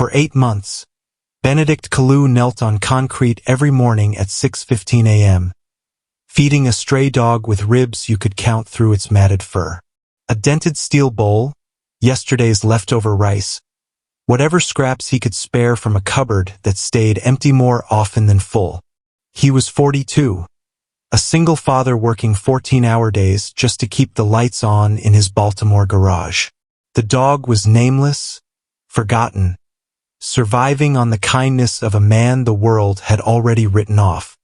For 8 months, Benedict Kalu knelt on concrete every morning at 6:15 a.m., feeding a stray dog with ribs you could count through its matted fur. A dented steel bowl, yesterday's leftover rice, whatever scraps he could spare from a cupboard that stayed empty more often than full. He was 42, a single father working 14-hour days just to keep the lights on in his Baltimore garage. The dog was nameless, forgotten, surviving on the kindness of a man the world had already written off.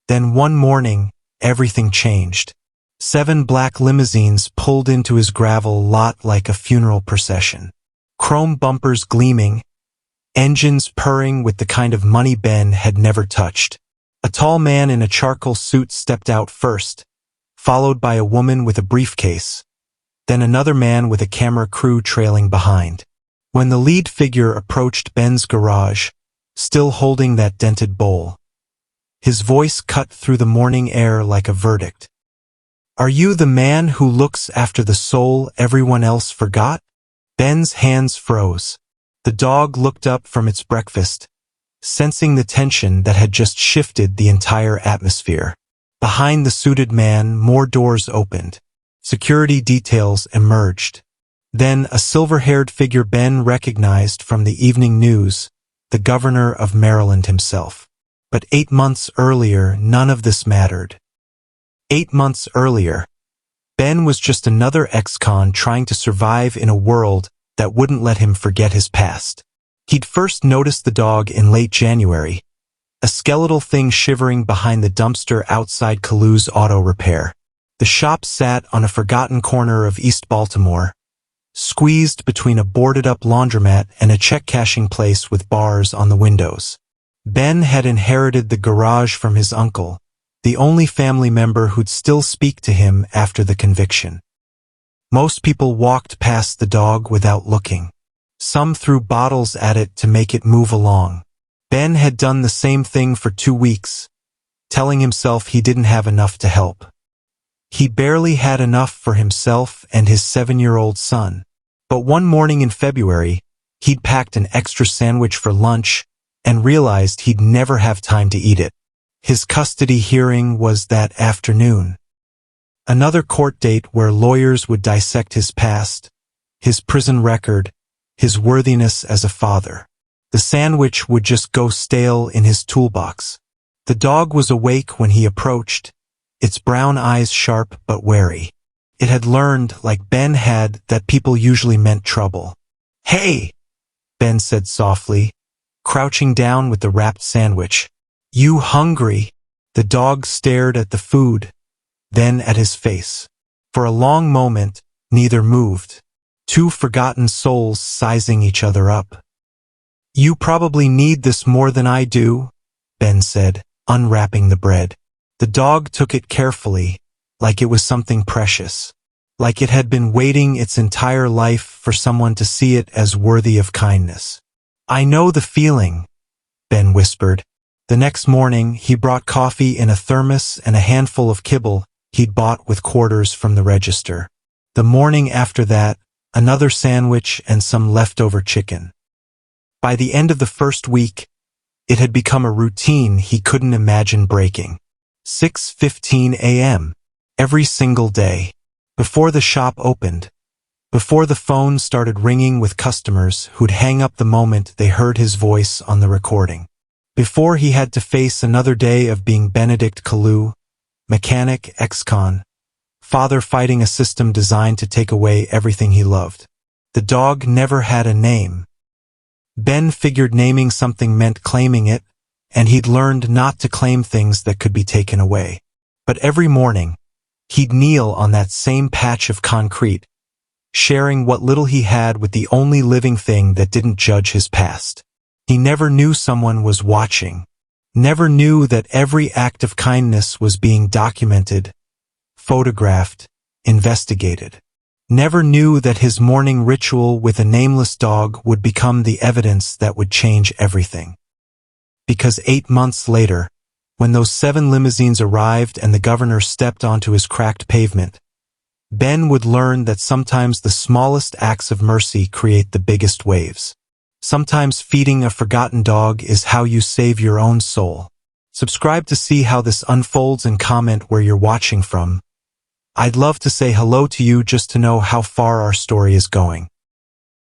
Then one morning, everything changed. 7 black limousines pulled into his gravel lot like a funeral procession. Chrome bumpers gleaming, engines purring with the kind of money Ben had never touched. A tall man in a charcoal suit stepped out first, followed by a woman with a briefcase, then another man with a camera crew trailing behind. When the lead figure approached Ben's garage, still holding that dented bowl, his voice cut through the morning air like a verdict. "Are you the man who looks after the soul everyone else forgot?" Ben's hands froze. The dog looked up from its breakfast, sensing the tension that had just shifted the entire atmosphere. Behind the suited man, more doors opened. Security details emerged. Then a silver-haired figure Ben recognized from the evening news, the governor of Maryland himself. But 8 months earlier, none of this mattered. 8 months earlier, Ben was just another ex-con trying to survive in a world that wouldn't let him forget his past. He'd first noticed the dog in late January, a skeletal thing shivering behind the dumpster outside Kalu's auto repair. The shop sat on a forgotten corner of East Baltimore, squeezed between a boarded-up laundromat and a check-cashing place with bars on the windows. Ben had inherited the garage from his uncle, the only family member who'd still speak to him after the conviction. Most people walked past the dog without looking. Some threw bottles at it to make it move along. Ben had done the same thing for 2 weeks, telling himself he didn't have enough to help. He barely had enough for himself and his 7-year-old son. But one morning in February, he'd packed an extra sandwich for lunch and realized he'd never have time to eat it. His custody hearing was that afternoon. Another court date where lawyers would dissect his past, his prison record, his worthiness as a father. The sandwich would just go stale in his toolbox. The dog was awake when he approached, its brown eyes sharp but wary. It had learned, like Ben had, that people usually meant trouble. "Hey," Ben said softly, crouching down with the wrapped sandwich. "You hungry?" The dog stared at the food, then at his face. For a long moment, neither moved. 2 forgotten souls sizing each other up. "You probably need this more than I do," Ben said, unwrapping the bread. The dog took it carefully, like it was something precious, like it had been waiting its entire life for someone to see it as worthy of kindness. "I know the feeling," Ben whispered. The next morning, he brought coffee in a thermos and a handful of kibble he'd bought with quarters from the register. The morning after that, another sandwich and some leftover chicken. By the end of the first week, it had become a routine he couldn't imagine breaking. 6:15 a.m. every single day. Before the shop opened, before the phone started ringing with customers who'd hang up the moment they heard his voice on the recording. Before he had to face another day of being Benedict Kalu, mechanic, ex-con, father fighting a system designed to take away everything he loved. The dog never had a name. Ben figured naming something meant claiming it, and he'd learned not to claim things that could be taken away. But every morning, he'd kneel on that same patch of concrete, sharing what little he had with the only living thing that didn't judge his past. He never knew someone was watching, never knew that every act of kindness was being documented, photographed, investigated. Never knew that his morning ritual with a nameless dog would become the evidence that would change everything. Because 8 months later, when those 7 limousines arrived and the governor stepped onto his cracked pavement, Ben would learn that sometimes the smallest acts of mercy create the biggest waves. Sometimes feeding a forgotten dog is how you save your own soul. Subscribe to see how this unfolds and comment where you're watching from. I'd love to say hello to you just to know how far our story is going.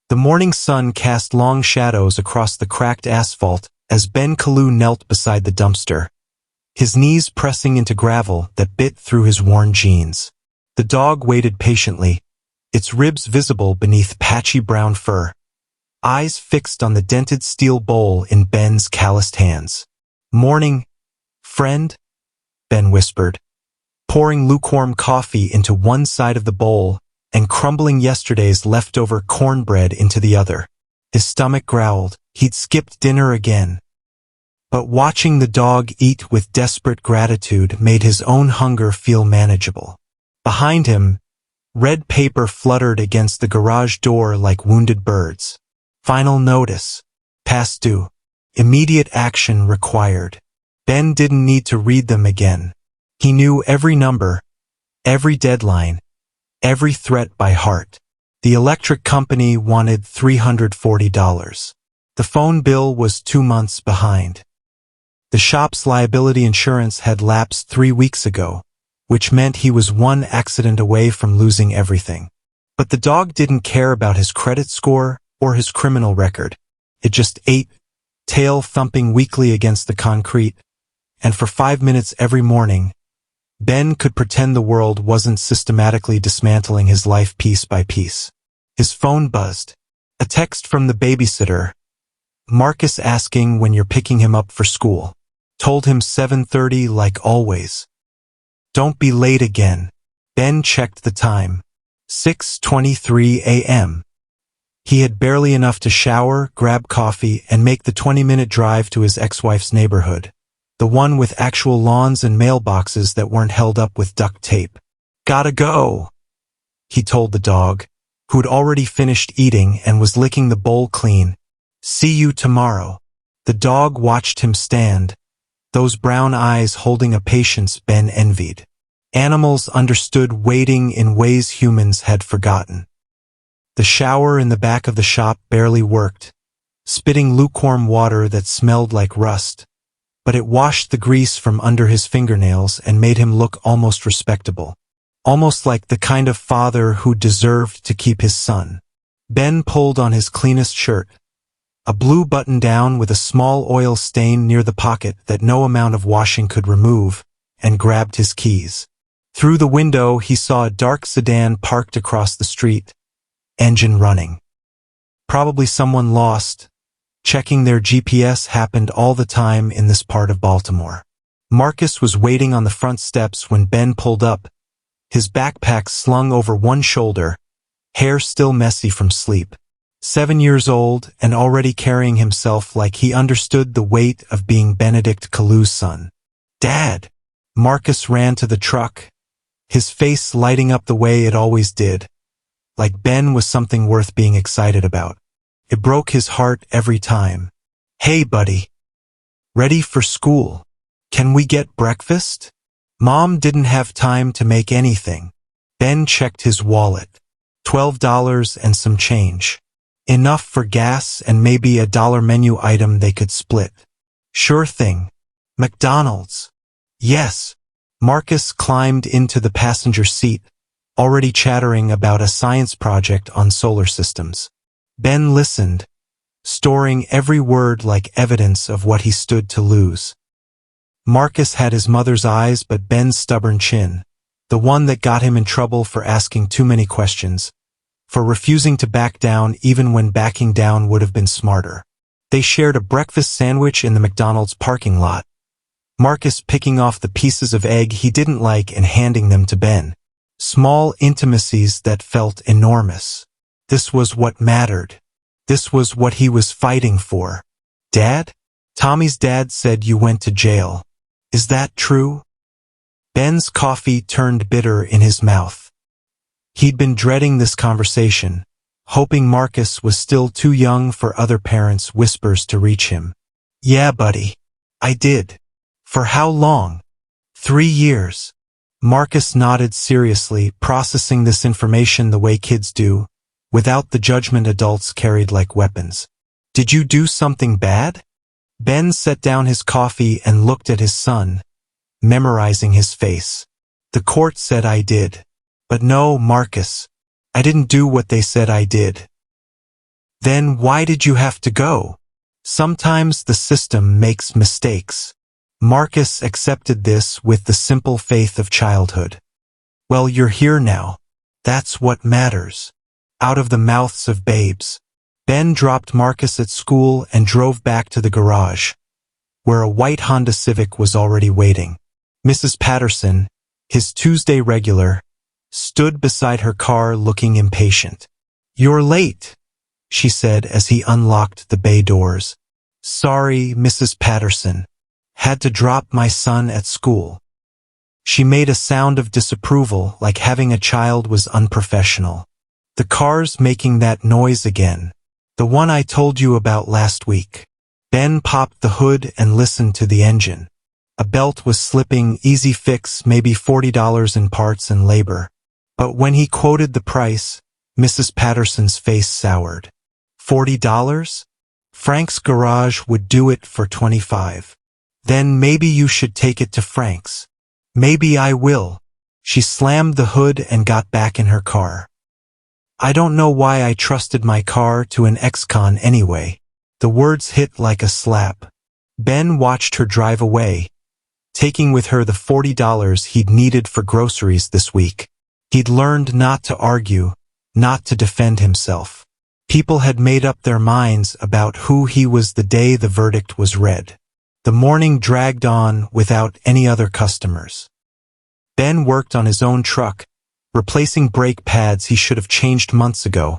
The morning sun cast long shadows across the cracked asphalt as Ben Kalu knelt beside the dumpster, his knees pressing into gravel that bit through his worn jeans. The dog waited patiently, its ribs visible beneath patchy brown fur, eyes fixed on the dented steel bowl in Ben's calloused hands. "Morning, friend," Ben whispered, pouring lukewarm coffee into one side of the bowl and crumbling yesterday's leftover cornbread into the other. His stomach growled. He'd skipped dinner again. But watching the dog eat with desperate gratitude made his own hunger feel manageable. Behind him, red paper fluttered against the garage door like wounded birds. Final notice. Past due. Immediate action required. Ben didn't need to read them again. He knew every number, every deadline, every threat by heart. The electric company wanted $340. The phone bill was 2 months behind. The shop's liability insurance had lapsed 3 weeks ago, which meant he was one accident away from losing everything. But the dog didn't care about his credit score or his criminal record. It just ate, tail thumping weakly against the concrete, and for 5 minutes every morning, Ben could pretend the world wasn't systematically dismantling his life piece by piece. His phone buzzed. A text from the babysitter. Marcus asking when you're picking him up for school. Told him 7:30 like always. Don't be late again. Ben checked the time. 6:23 a.m. He had barely enough to shower, grab coffee, and make the 20-minute drive to his ex-wife's neighborhood. The one with actual lawns and mailboxes that weren't held up with duct tape. Gotta go, he told the dog, who'd already finished eating and was licking the bowl clean. See you tomorrow. The dog watched him stand, those brown eyes holding a patience Ben envied. Animals understood waiting in ways humans had forgotten. The shower in the back of the shop barely worked, spitting lukewarm water that smelled like rust. But it washed the grease from under his fingernails and made him look almost respectable. Almost like the kind of father who deserved to keep his son. Ben pulled on his cleanest shirt, a blue button-down with a small oil stain near the pocket that no amount of washing could remove, and grabbed his keys. Through the window he saw a dark sedan parked across the street, engine running. Probably someone lost. Checking their GPS happened all the time in this part of Baltimore. Marcus was waiting on the front steps when Ben pulled up, his backpack slung over one shoulder, hair still messy from sleep. 7 years old and already carrying himself like he understood the weight of being Benedict Kalu's son. Dad! Marcus ran to the truck, his face lighting up the way it always did, like Ben was something worth being excited about. It broke his heart every time. Hey, buddy. Ready for school? Can we get breakfast? Mom didn't have time to make anything. Ben checked his wallet. $12 and some change. Enough for gas and maybe a $1 menu item they could split. Sure thing. McDonald's. Yes. Marcus climbed into the passenger seat, already chattering about a science project on solar systems. Ben listened, storing every word like evidence of what he stood to lose. Marcus had his mother's eyes but Ben's stubborn chin, the one that got him in trouble for asking too many questions, for refusing to back down even when backing down would have been smarter. They shared a breakfast sandwich in the McDonald's parking lot, Marcus picking off the pieces of egg he didn't like and handing them to Ben. Small intimacies that felt enormous. This was what mattered. This was what he was fighting for. Dad? Tommy's dad said you went to jail. Is that true? Ben's coffee turned bitter in his mouth. He'd been dreading this conversation, hoping Marcus was still too young for other parents' whispers to reach him. Yeah, buddy. I did. For how long? 3 years. Marcus nodded seriously, processing this information the way kids do, without the judgment adults carried like weapons. Did you do something bad? Ben set down his coffee and looked at his son, memorizing his face. The court said I did. But no, Marcus. I didn't do what they said I did. Then why did you have to go? Sometimes the system makes mistakes. Marcus accepted this with the simple faith of childhood. Well, you're here now. That's what matters. Out of the mouths of babes. Ben dropped Marcus at school and drove back to the garage, where a white Honda Civic was already waiting. Mrs. Patterson, his Tuesday regular, stood beside her car looking impatient. You're late, she said as he unlocked the bay doors. Sorry, Mrs. Patterson. Had to drop my son at school. She made a sound of disapproval, like having a child was unprofessional. The car's making that noise again. The one I told you about last week. Ben popped the hood and listened to the engine. A belt was slipping, easy fix, maybe $40 in parts and labor. But when he quoted the price, Mrs. Patterson's face soured. $40? Frank's garage would do it for $25. Then maybe you should take it to Frank's. Maybe I will. She slammed the hood and got back in her car. I don't know why I trusted my car to an ex-con anyway. The words hit like a slap. Ben watched her drive away, taking with her the $40 he'd needed for groceries this week. He'd learned not to argue, not to defend himself. People had made up their minds about who he was the day the verdict was read. The morning dragged on without any other customers. Ben worked on his own truck, replacing brake pads he should have changed months ago,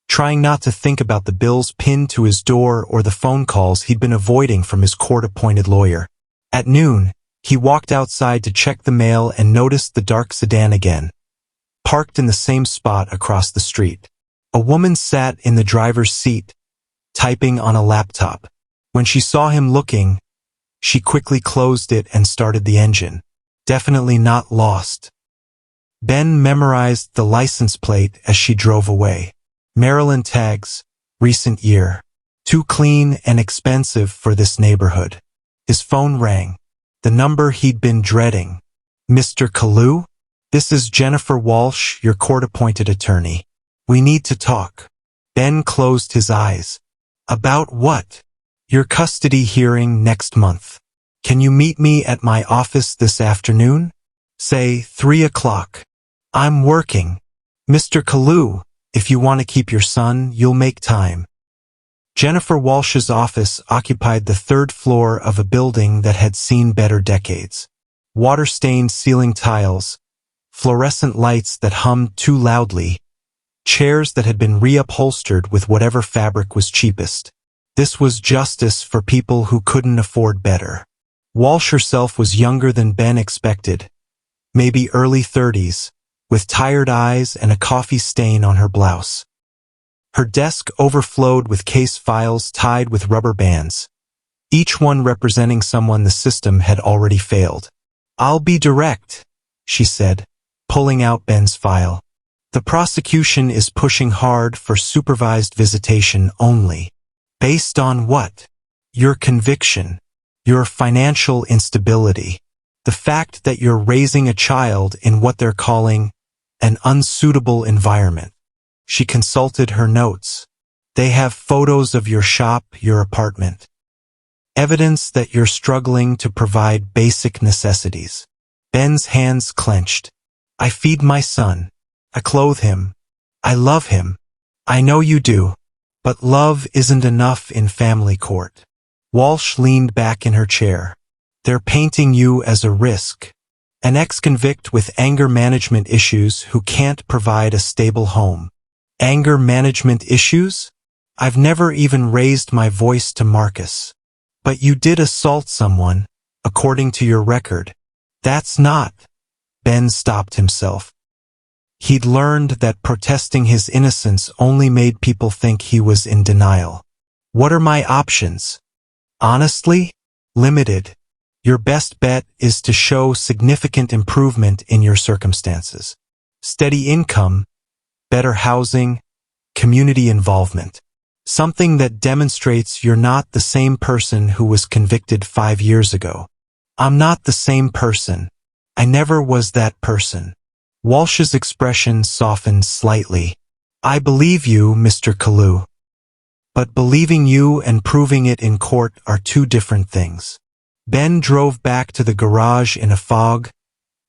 trying not to think about the bills pinned to his door or the phone calls he'd been avoiding from his court-appointed lawyer. At noon, he walked outside to check the mail and noticed the dark sedan again, parked in the same spot across the street. A woman sat in the driver's seat, typing on a laptop. When she saw him looking, she quickly closed it and started the engine. Definitely not lost. Ben memorized the license plate as she drove away. Maryland tags, recent year. Too clean and expensive for this neighborhood. His phone rang. The number he'd been dreading. Mr. Kalu? This is Jennifer Walsh, your court-appointed attorney. We need to talk. Ben closed his eyes. About what? Your custody hearing next month. Can you meet me at my office this afternoon? Say 3 o'clock. I'm working. Mr. Kalu, if you want to keep your son, you'll make time. Jennifer Walsh's office occupied the 3rd floor of a building that had seen better decades. Water-stained ceiling tiles, fluorescent lights that hummed too loudly, chairs that had been reupholstered with whatever fabric was cheapest. This was justice for people who couldn't afford better. Walsh herself was younger than Ben expected, maybe early 30s, with tired eyes and a coffee stain on her blouse. Her desk overflowed with case files tied with rubber bands, each one representing someone the system had already failed. I'll be direct, she said, pulling out Ben's file. The prosecution is pushing hard for supervised visitation only. Based on what? Your conviction, your financial instability, the fact that you're raising a child in what they're calling an unsuitable environment. She consulted her notes. They have photos of your shop, your apartment. Evidence that you're struggling to provide basic necessities. Ben's hands clenched. I feed my son. I clothe him. I love him. I know you do. But love isn't enough in family court. Walsh leaned back in her chair. They're painting you as a risk. An ex-convict with anger management issues who can't provide a stable home. Anger management issues? I've never even raised my voice to Marcus. But you did assault someone, according to your record. That's not. Ben stopped himself. He'd learned that protesting his innocence only made people think he was in denial. What are my options? Honestly? Limited. Your best bet is to show significant improvement in your circumstances. Steady income, better housing, community involvement. Something that demonstrates you're not the same person who was convicted 5 years ago. I'm not the same person. I never was that person. Walsh's expression softened slightly. I believe you, Mr. Kalu. But believing you and proving it in court are two different things. Ben drove back to the garage in a fog,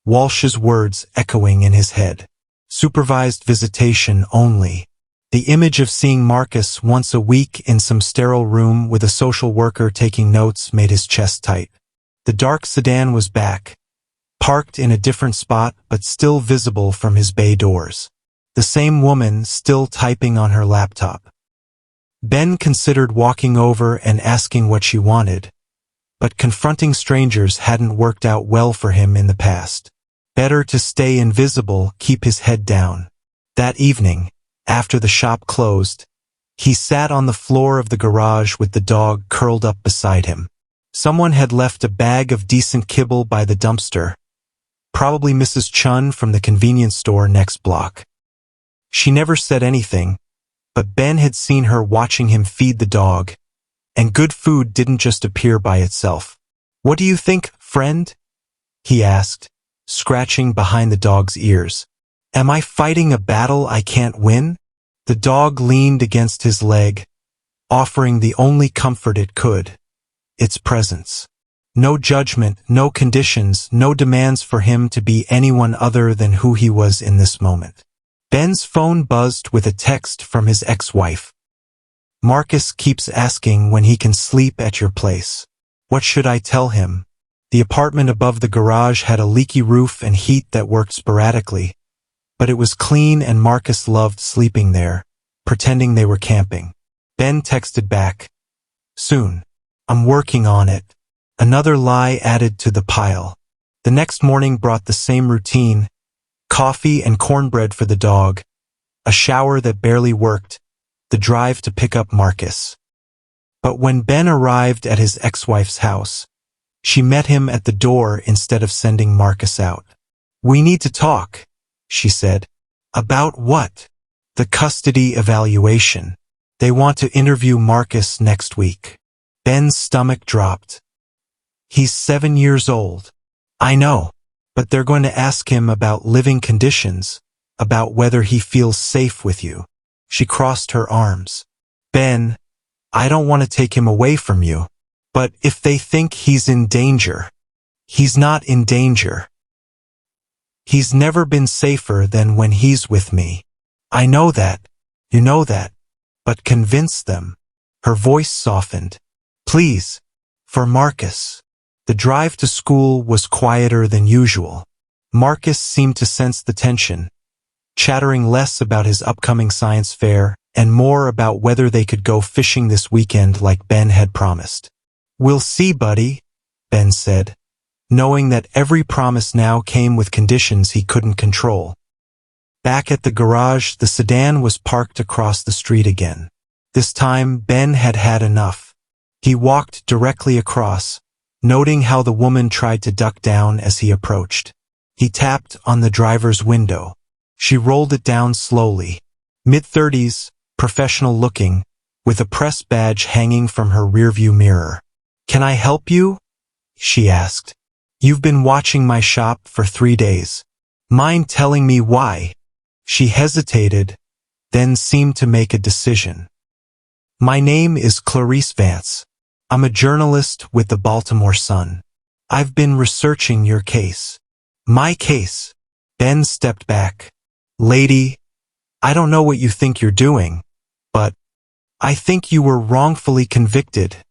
Walsh's words echoing in his head. Supervised visitation only. The image of seeing Marcus once a week in some sterile room with a social worker taking notes made his chest tight. The dark sedan was back, parked in a different spot but still visible from his bay doors. The same woman still typing on her laptop. Ben considered walking over and asking what she wanted, but confronting strangers hadn't worked out well for him in the past. Better to stay invisible, keep his head down. That evening, after the shop closed, he sat on the floor of the garage with the dog curled up beside him. Someone had left a bag of decent kibble by the dumpster, probably Mrs. Chun from the convenience store next block. She never said anything, but Ben had seen her watching him feed the dog, and good food didn't just appear by itself. "What do you think, friend?" he asked, scratching behind the dog's ears. "Am I fighting a battle I can't win?" The dog leaned against his leg, offering the only comfort it could, its presence. No judgment, no conditions, no demands for him to be anyone other than who he was in this moment. Ben's phone buzzed with a text from his ex-wife. "Marcus keeps asking when he can sleep at your place. What should I tell him?" The apartment above the garage had a leaky roof and heat that worked sporadically, but it was clean and Marcus loved sleeping there, pretending they were camping. Ben texted back, "Soon. I'm working on it." Another lie added to the pile. The next morning brought the same routine: coffee and cornbread for the dog, a shower that barely worked, the drive to pick up Marcus. But when Ben arrived at his ex-wife's house, she met him at the door instead of sending Marcus out. "We need to talk," she said. "About what?" "The custody evaluation. They want to interview Marcus next week." Ben's stomach dropped. "He's 7 years old." "I know, but they're going to ask him about living conditions, about whether he feels safe with you." She crossed her arms. "Ben, I don't want to take him away from you. But if they think he's in danger." "He's not in danger. He's never been safer than when he's with me." "I know that. You know that. But convince them." Her voice softened. "Please. For Marcus." The drive to school was quieter than usual. Marcus seemed to sense the tension, chattering less about his upcoming science fair and more about whether they could go fishing this weekend like Ben had promised. "We'll see, buddy," Ben said, knowing that every promise now came with conditions he couldn't control. Back at the garage, the sedan was parked across the street again. This time, Ben had had enough. He walked directly across, noting how the woman tried to duck down as he approached. He tapped on the driver's window. She rolled it down slowly. Mid-30s, professional-looking, with a press badge hanging from her rearview mirror. "Can I help you?" she asked. "You've been watching my shop for 3 days. Mind telling me why?" She hesitated, then seemed to make a decision. "My name is Clarice Vance. I'm a journalist with the Baltimore Sun. I've been researching your case." "My case?" Ben stepped back. "Lady, I don't know what you think you're doing, but I think you were wrongfully convicted,"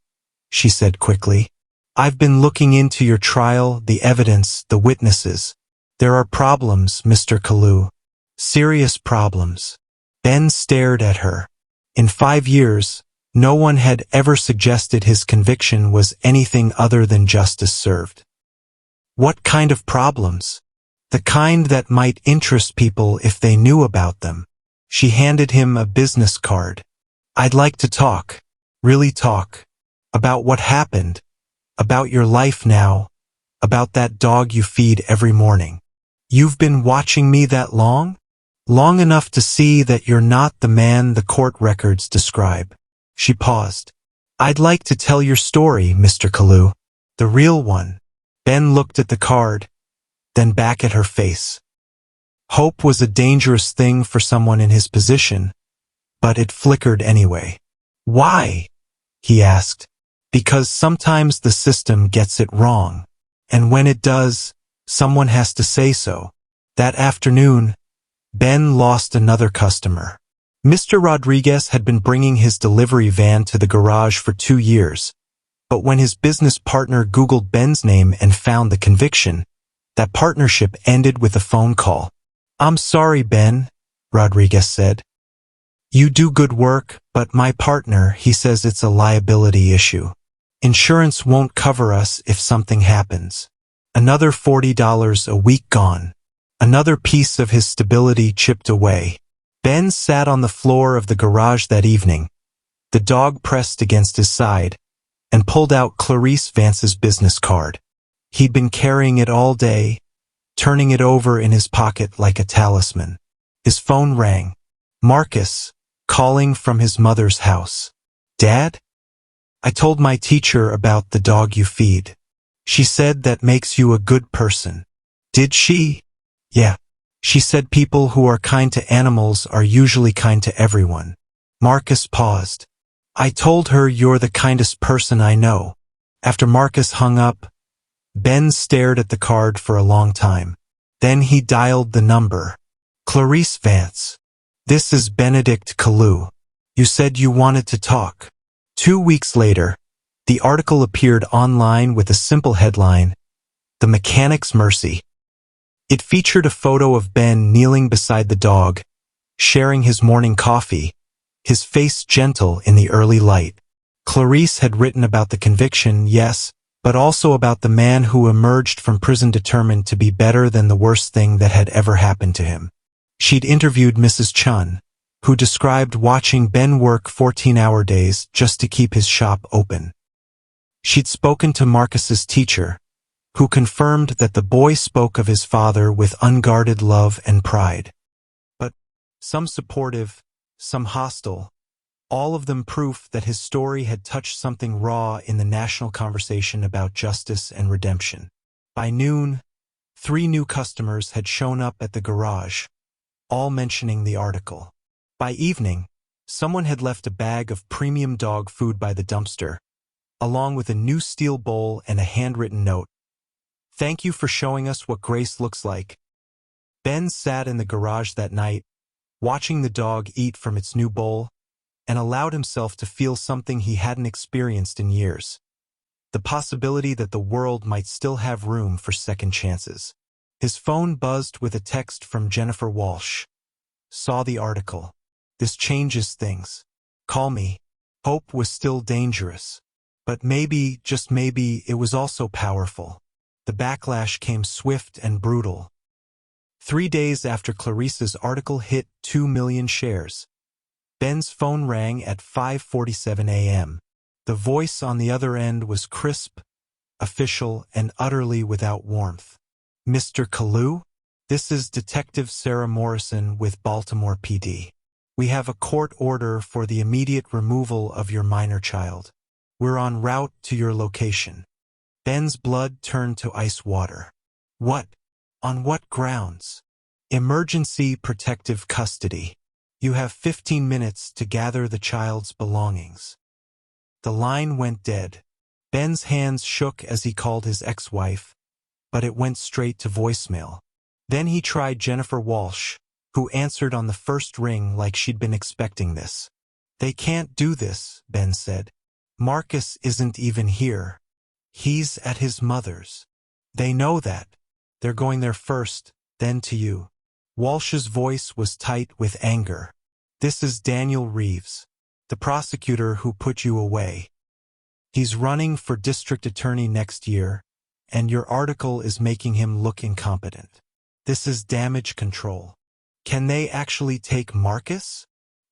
she said quickly. "I've been looking into your trial, the evidence, the witnesses. There are problems, Mr. Kalu. Serious problems." Ben stared at her. In 5 years, no one had ever suggested his conviction was anything other than justice served. "What kind of problems?" "The kind that might interest people if they knew about them." She handed him a business card. "I'd like to talk, really talk, about what happened, about your life now, about that dog you feed every morning." "You've been watching me that long?" "Long enough to see that you're not the man the court records describe." She paused. I'd like to tell your story, Mr. Kalu. The real one. Ben looked at the card, then back at her face. Hope was a dangerous thing for someone in his position, but it flickered anyway. Why? He asked. Because sometimes the system gets it wrong. And when it does, someone has to say so. That afternoon, Ben lost another customer. Mr. Rodriguez had been bringing his delivery van to the garage for 2 years, but when his business partner Googled Ben's name and found the conviction, that partnership ended with a phone call. I'm sorry, Ben, Rodriguez said. You do good work, but my partner, he says it's a liability issue. Insurance won't cover us if something happens. Another $40 a week gone. Another piece of his stability chipped away. Ben sat on the floor of the garage that evening, the dog pressed against his side, and pulled out Clarice Vance's business card. He'd been carrying it all day, turning it over in his pocket like a talisman. His phone rang. Marcus, calling from his mother's house. Dad? I told my teacher about the dog you feed. She said that makes you a good person. Did she? Yeah. She said people who are kind to animals are usually kind to everyone. Marcus paused. I told her you're the kindest person I know. After Marcus hung up, Ben stared at the card for a long time. Then he dialed the number. Clarice Vance. This is Benedict Kalu. You said you wanted to talk. 2 weeks later, the article appeared online with a simple headline, The Mechanic's Mercy. It featured a photo of Ben kneeling beside the dog, sharing his morning coffee, his face gentle in the early light. Clarice had written about the conviction, yes, but also about the man who emerged from prison determined to be better than the worst thing that had ever happened to him. She'd interviewed Mrs. Chun, who described watching Ben work 14-hour days just to keep his shop open. She'd spoken to Marcus's teacher, who confirmed that the boy spoke of his father with unguarded love and pride. But some supportive, some hostile, all of them proof that his story had touched something raw in the national conversation about justice and redemption. By noon, 3 new customers had shown up at the garage, all mentioning the article. By evening, someone had left a bag of premium dog food by the dumpster, along with a new steel bowl and a handwritten note. Thank you for showing us what grace looks like. Ben sat in the garage that night, watching the dog eat from its new bowl, and allowed himself to feel something he hadn't experienced in years. The possibility that the world might still have room for second chances. His phone buzzed with a text from Jennifer Walsh. Saw the article. This changes things. Call me. Hope was still dangerous. But maybe, just maybe, it was also powerful. The backlash came swift and brutal. 3 days after Clarice's article hit 2 million shares, Ben's phone rang at 5:47 a.m. The voice on the other end was crisp, official, and utterly without warmth. Mr. Kalu? This is Detective Sarah Morrison with Baltimore PD. We have a court order for the immediate removal of your minor child. We're en route to your location. Ben's blood turned to ice water. What? On what grounds? Emergency protective custody. You have 15 minutes to gather the child's belongings. The line went dead. Ben's hands shook as he called his ex-wife, but it went straight to voicemail. Then he tried Jennifer Walsh, who answered on the first ring like she'd been expecting this. They can't do this, Ben said. Marcus isn't even here. He's at his mother's. They know that. They're going there first, then to you. Walsh's voice was tight with anger. This is Daniel Reeves, the prosecutor who put you away. He's running for district attorney next year, and your article is making him look incompetent. This is damage control. Can they actually take Marcus?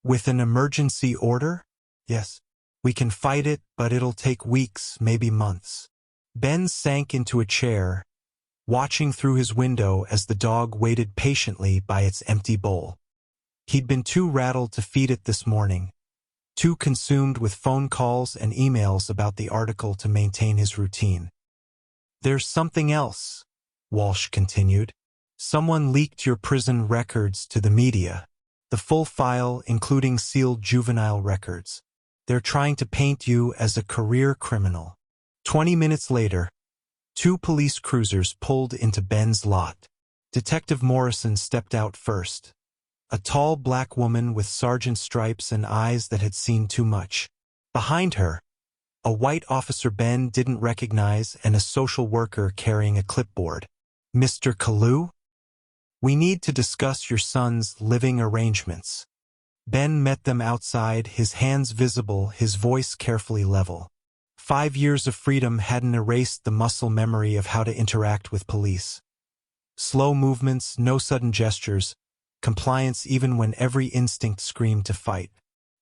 With an emergency order? Yes. We can fight it, but it'll take weeks, maybe months. Ben sank into a chair, watching through his window as the dog waited patiently by its empty bowl. He'd been too rattled to feed it this morning, too consumed with phone calls and emails about the article to maintain his routine. "There's something else," Walsh continued. "Someone leaked your prison records to the media. The full file, including sealed juvenile records. They're trying to paint you as a career criminal." 20 minutes later, 2 police cruisers pulled into Ben's lot. Detective Morrison stepped out first. A tall black woman with sergeant stripes and eyes that had seen too much. Behind her, a white officer Ben didn't recognize and a social worker carrying a clipboard. "Mr. Kalu? We need to discuss your son's living arrangements." Ben met them outside, his hands visible, his voice carefully level. 5 years of freedom hadn't erased the muscle memory of how to interact with police. Slow movements, no sudden gestures, compliance even when every instinct screamed to fight.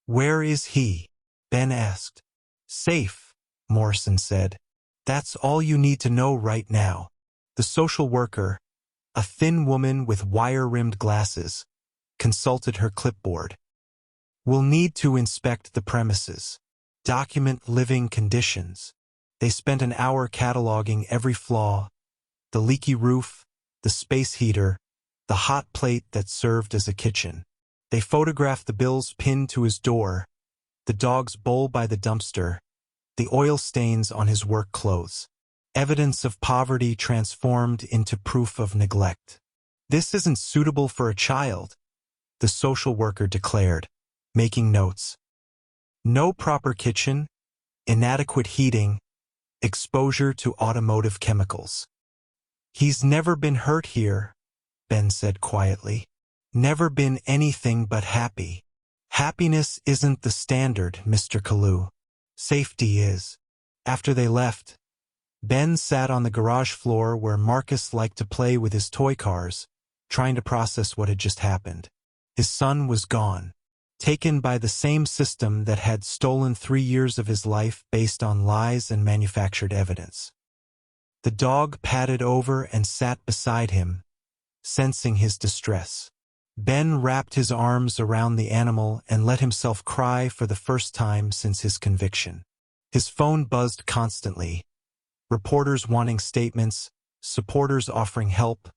"Where is he?" Ben asked. "Safe," Morrison said. "That's all you need to know right now." The social worker, a thin woman with wire-rimmed glasses, consulted her clipboard. "We'll need to inspect the premises. Document living conditions." They spent an hour cataloging every flaw: the leaky roof, the space heater, the hot plate that served as a kitchen. They photographed the bills pinned to his door, the dog's bowl by the dumpster, the oil stains on his work clothes. Evidence of poverty transformed into proof of neglect. "This isn't suitable for a child," the social worker declared, making notes. "No proper kitchen, inadequate heating, exposure to automotive chemicals." "He's never been hurt here," Ben said quietly. "Never been anything but happy." "Happiness isn't the standard, Mr. Kalu. Safety is." After they left, Ben sat on the garage floor where Marcus liked to play with his toy cars, trying to process what had just happened. His son was gone, taken by the same system that had stolen 3 years of his life based on lies and manufactured evidence. The dog padded over and sat beside him, sensing his distress. Ben wrapped his arms around the animal and let himself cry for the first time since his conviction. His phone buzzed constantly. Reporters wanting statements, supporters offering help,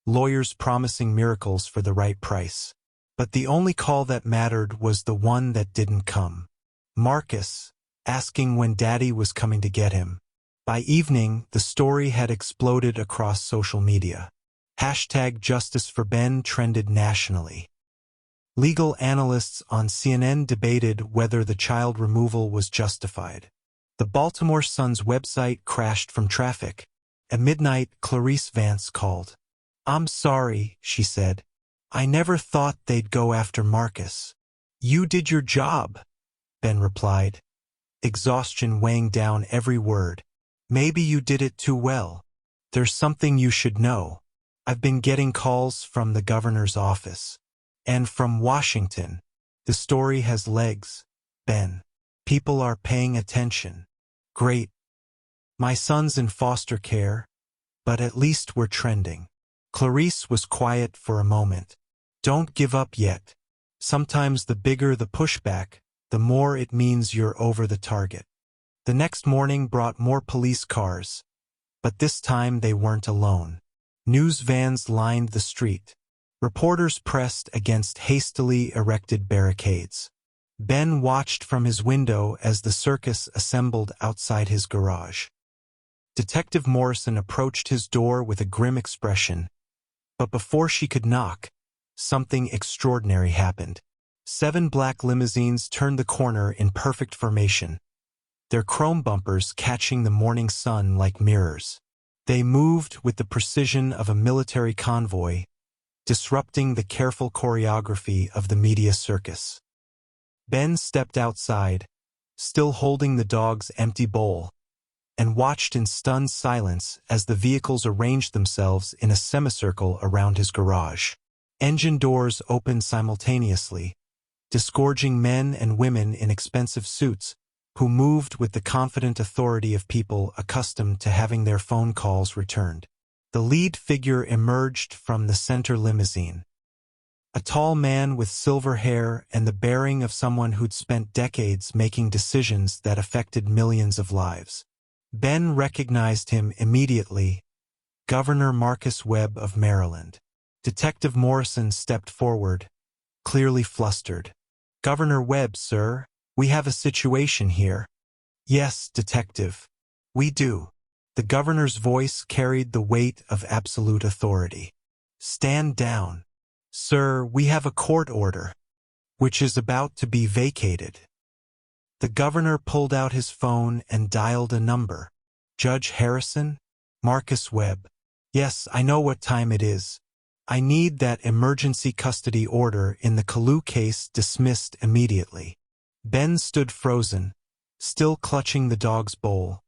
lawyers promising miracles for the right price. But the only call that mattered was the one that didn't come. Marcus, asking when Daddy was coming to get him. By evening, the story had exploded across social media. #JusticeForBen trended nationally. Legal analysts on CNN debated whether the child removal was justified. The Baltimore Sun's website crashed from traffic. At midnight, Clarice Vance called. "I'm sorry," she said. "I never thought they'd go after Marcus." "You did your job," Ben replied, exhaustion weighing down every word. "Maybe you did it too well. There's something you should know. I've been getting calls from the governor's office. And from Washington. The story has legs, Ben. People are paying attention." "Great. My son's in foster care, but at least we're trending." Clarice was quiet for a moment. "Don't give up yet. Sometimes the bigger the pushback, the more it means you're over the target." The next morning brought more police cars, but this time they weren't alone. News vans lined the street. Reporters pressed against hastily erected barricades. Ben watched from his window as the circus assembled outside his garage. Detective Morrison approached his door with a grim expression, but before she could knock, something extraordinary happened. 7 black limousines turned the corner in perfect formation, their chrome bumpers catching the morning sun like mirrors. They moved with the precision of a military convoy, disrupting the careful choreography of the media circus. Ben stepped outside, still holding the dog's empty bowl, and watched in stunned silence as the vehicles arranged themselves in a semicircle around his garage. Engine doors opened simultaneously, disgorging men and women in expensive suits who moved with the confident authority of people accustomed to having their phone calls returned. The lead figure emerged from the center limousine. A tall man with silver hair and the bearing of someone who'd spent decades making decisions that affected millions of lives. Ben recognized him immediately. Governor Marcus Webb of Maryland. Detective Morrison stepped forward, clearly flustered. "Governor Webb, sir, we have a situation here." "Yes, Detective. We do." The governor's voice carried the weight of absolute authority. "Stand down. Sir, we have a court order, which is about to be vacated." The governor pulled out his phone and dialed a number. "Judge Harrison? Marcus Webb. Yes, I know what time it is. I need that emergency custody order in the Kalu case dismissed immediately." Ben stood frozen, still clutching the dog's bowl,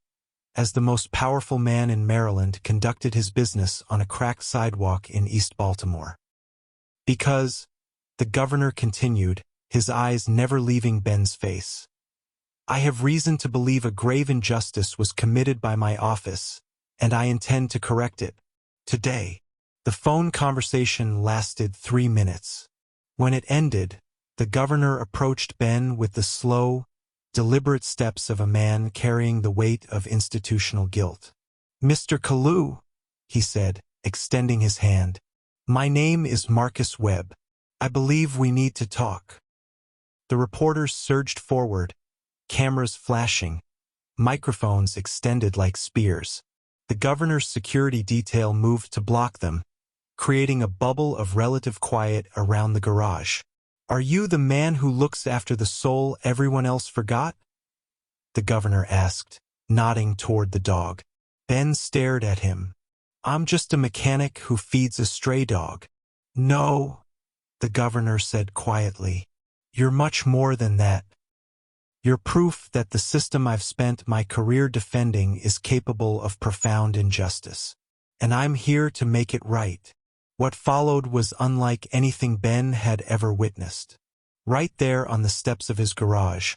as the most powerful man in Maryland conducted his business on a cracked sidewalk in East Baltimore. "Because," the governor continued, his eyes never leaving Ben's face, "I have reason to believe a grave injustice was committed by my office, and I intend to correct it. Today." The phone conversation lasted 3 minutes. When it ended, the governor approached Ben with the slow, deliberate steps of a man carrying the weight of institutional guilt. "Mr. Kalu," he said, extending his hand, "my name is Marcus Webb. I believe we need to talk." The reporters surged forward, cameras flashing, microphones extended like spears. The governor's security detail moved to block them, creating a bubble of relative quiet around the garage. "Are you the man who looks after the soul everyone else forgot?" the governor asked, nodding toward the dog. Ben stared at him. "I'm just a mechanic who feeds a stray dog." "No," the governor said quietly. "You're much more than that. You're proof that the system I've spent my career defending is capable of profound injustice. And I'm here to make it right." What followed was unlike anything Ben had ever witnessed. Right there on the steps of his garage,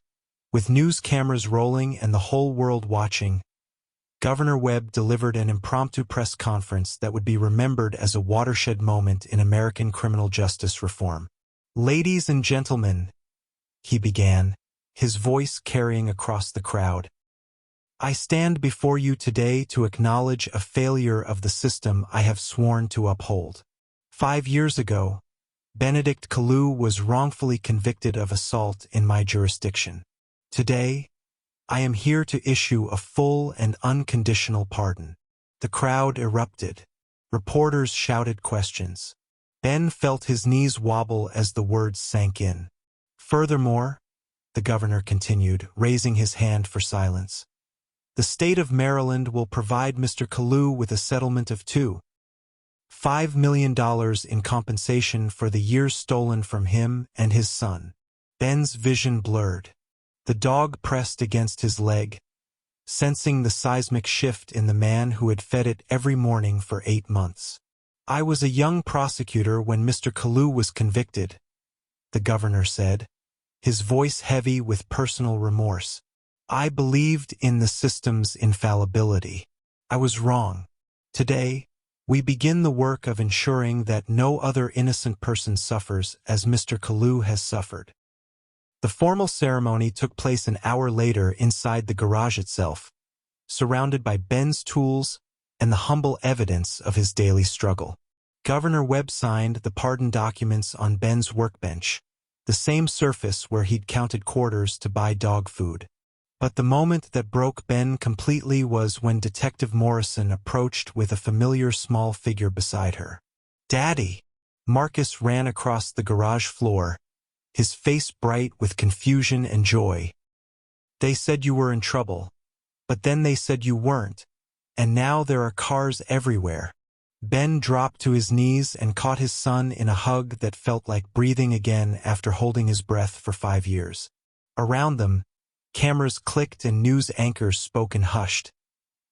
with news cameras rolling and the whole world watching, Governor Webb delivered an impromptu press conference that would be remembered as a watershed moment in American criminal justice reform. "Ladies and gentlemen," he began, his voice carrying across the crowd, "I stand before you today to acknowledge a failure of the system I have sworn to uphold. 5 years ago, Benedict Kalu was wrongfully convicted of assault in my jurisdiction. Today, I am here to issue a full and unconditional pardon." The crowd erupted. Reporters shouted questions. Ben felt his knees wobble as the words sank in. "Furthermore," the governor continued, raising his hand for silence, "the state of Maryland will provide Mr. Kalu with a settlement of $2.5 million in compensation for the years stolen from him and his son." Ben's vision blurred. The dog pressed against his leg, sensing the seismic shift in the man who had fed it every morning for 8 months. "I was a young prosecutor when Mr. Kalu was convicted," the governor said, his voice heavy with personal remorse. "I believed in the system's infallibility. I was wrong. Today, we begin the work of ensuring that no other innocent person suffers as Mr. Kalu has suffered." The formal ceremony took place an hour later inside the garage itself, surrounded by Ben's tools and the humble evidence of his daily struggle. Governor Webb signed the pardon documents on Ben's workbench, the same surface where he'd counted quarters to buy dog food. But the moment that broke Ben completely was when Detective Morrison approached with a familiar small figure beside her. "Daddy!" Marcus ran across the garage floor, his face bright with confusion and joy. "They said you were in trouble, but then they said you weren't, and now there are cars everywhere." Ben dropped to his knees and caught his son in a hug that felt like breathing again after holding his breath for 5 years. Around them, cameras clicked and news anchors spoke in hushed,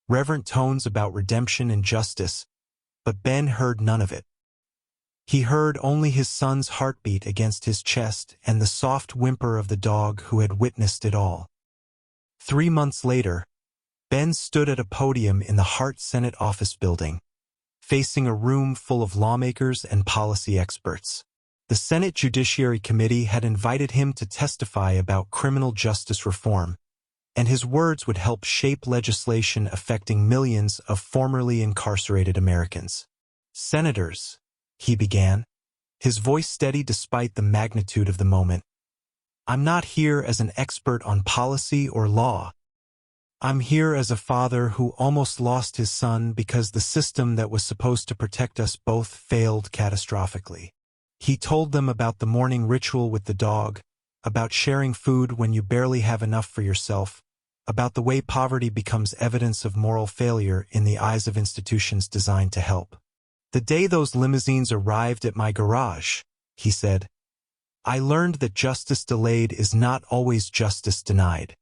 reverent tones about redemption and justice, but Ben heard none of it. He heard only his son's heartbeat against his chest and the soft whimper of the dog who had witnessed it all. 3 months later, Ben stood at a podium in the Hart Senate office building, facing a room full of lawmakers and policy experts. The Senate Judiciary Committee had invited him to testify about criminal justice reform, and his words would help shape legislation affecting millions of formerly incarcerated Americans. "Senators," he began, his voice steady despite the magnitude of the moment, "I'm not here as an expert on policy or law. I'm here as a father who almost lost his son because the system that was supposed to protect us both failed catastrophically." He told them about the morning ritual with the dog, about sharing food when you barely have enough for yourself, about the way poverty becomes evidence of moral failure in the eyes of institutions designed to help. "The day those limousines arrived at my garage," he said, "I learned that justice delayed is not always justice denied.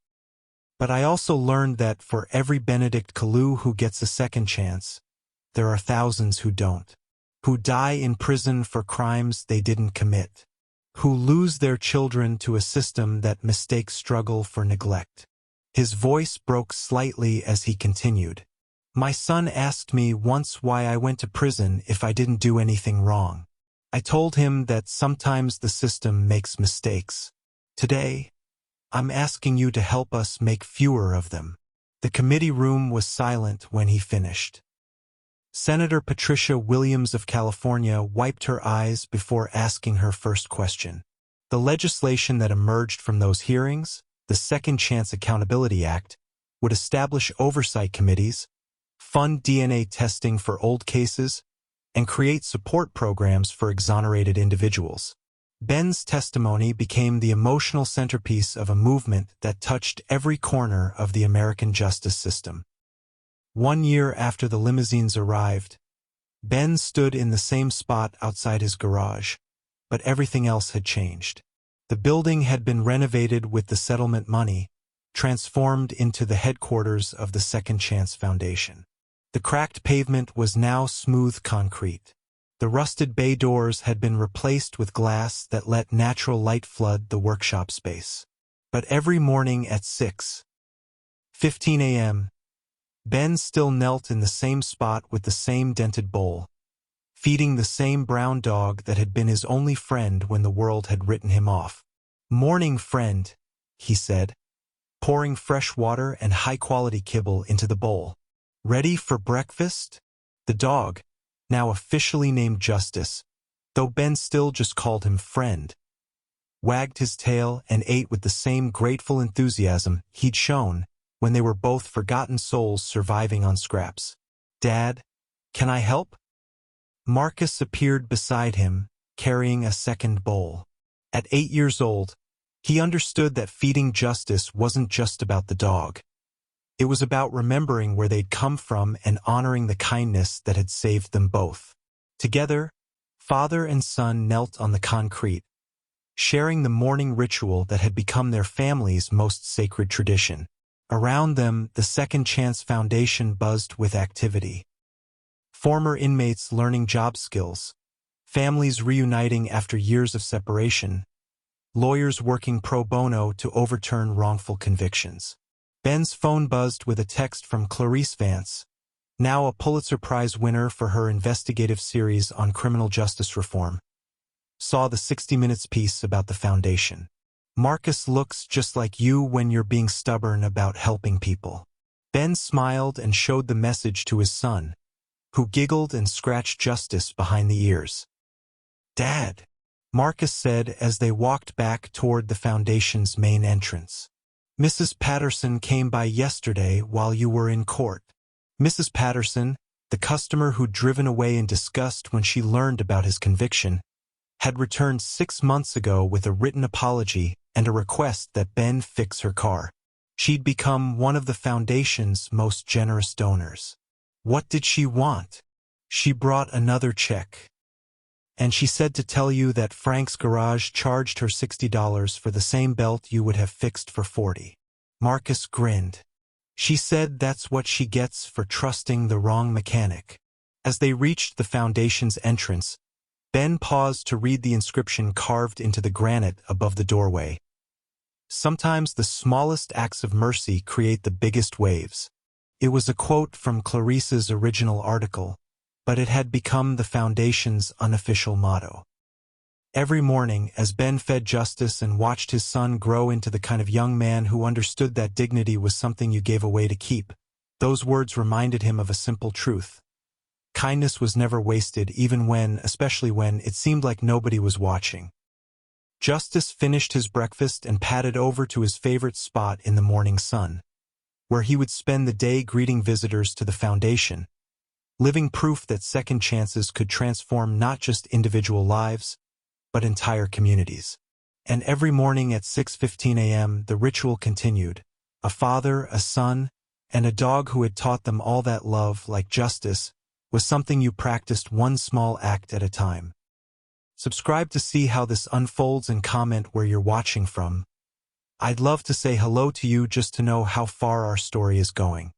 But I also learned that for every Benedict Kalu who gets a second chance, there are thousands who don't, who die in prison for crimes they didn't commit, who lose their children to a system that mistakes struggle for neglect." His voice broke slightly as he continued. "My son asked me once why I went to prison if I didn't do anything wrong. I told him that sometimes the system makes mistakes. Today, I'm asking you to help us make fewer of them." The committee room was silent when he finished. Senator Patricia Williams of California wiped her eyes before asking her first question. The legislation that emerged from those hearings, the Second Chance Accountability Act, would establish oversight committees, fund DNA testing for old cases, and create support programs for exonerated individuals. Ben's testimony became the emotional centerpiece of a movement that touched every corner of the American justice system. 1 year after the limousines arrived, Ben stood in the same spot outside his garage, but everything else had changed. The building had been renovated with the settlement money, transformed into the headquarters of the Second Chance Foundation. The cracked pavement was now smooth concrete. The rusted bay doors had been replaced with glass that let natural light flood the workshop space. But every morning at 6:15 a.m., Ben still knelt in the same spot with the same dented bowl, feeding the same brown dog that had been his only friend when the world had written him off. "Morning, friend," he said, pouring fresh water and high-quality kibble into the bowl. "Ready for breakfast?" The dog, now officially named Justice, though Ben still just called him friend, wagged his tail and ate with the same grateful enthusiasm he'd shown when they were both forgotten souls surviving on scraps. "Dad, can I help?" Marcus appeared beside him, carrying a second bowl. At 8 years old, he understood that feeding Justice wasn't just about the dog. It was about remembering where they'd come from and honoring the kindness that had saved them both. Together, father and son knelt on the concrete, sharing the morning ritual that had become their family's most sacred tradition. Around them, the Second Chance Foundation buzzed with activity. Former inmates learning job skills, families reuniting after years of separation, lawyers working pro bono to overturn wrongful convictions. Ben's phone buzzed with a text from Clarice Vance, now a Pulitzer Prize winner for her investigative series on criminal justice reform. Saw the 60 Minutes piece about the foundation. "Marcus looks just like you when you're being stubborn about helping people." Ben smiled and showed the message to his son, who giggled and scratched Justice behind the ears. "Dad," Marcus said as they walked back toward the foundation's main entrance. "Mrs. Patterson came by yesterday while you were in court." Mrs. Patterson, the customer who'd driven away in disgust when she learned about his conviction, had returned 6 months ago with a written apology and a request that Ben fix her car. She'd become one of the foundation's most generous donors. What did she want? She brought another check. "And she said to tell you that Frank's garage charged her $60 for the same belt you would have fixed for $40. Marcus grinned. "She said that's what she gets for trusting the wrong mechanic." As they reached the foundation's entrance, Ben paused to read the inscription carved into the granite above the doorway. "Sometimes the smallest acts of mercy create the biggest waves." It was a quote from Clarice's original article, but it had become the foundation's unofficial motto. Every morning, as Ben fed Justice and watched his son grow into the kind of young man who understood that dignity was something you gave away to keep, those words reminded him of a simple truth. Kindness was never wasted, even when, especially when, it seemed like nobody was watching. Justice finished his breakfast and padded over to his favorite spot in the morning sun, where he would spend the day greeting visitors to the foundation, living proof that second chances could transform not just individual lives, but entire communities. And every morning at 6:15 a.m., the ritual continued. A father, a son, and a dog who had taught them all that love, like Justice, was something you practiced one small act at a time. Subscribe to see how this unfolds and comment where you're watching from. I'd love to say hello to you just to know how far our story is going.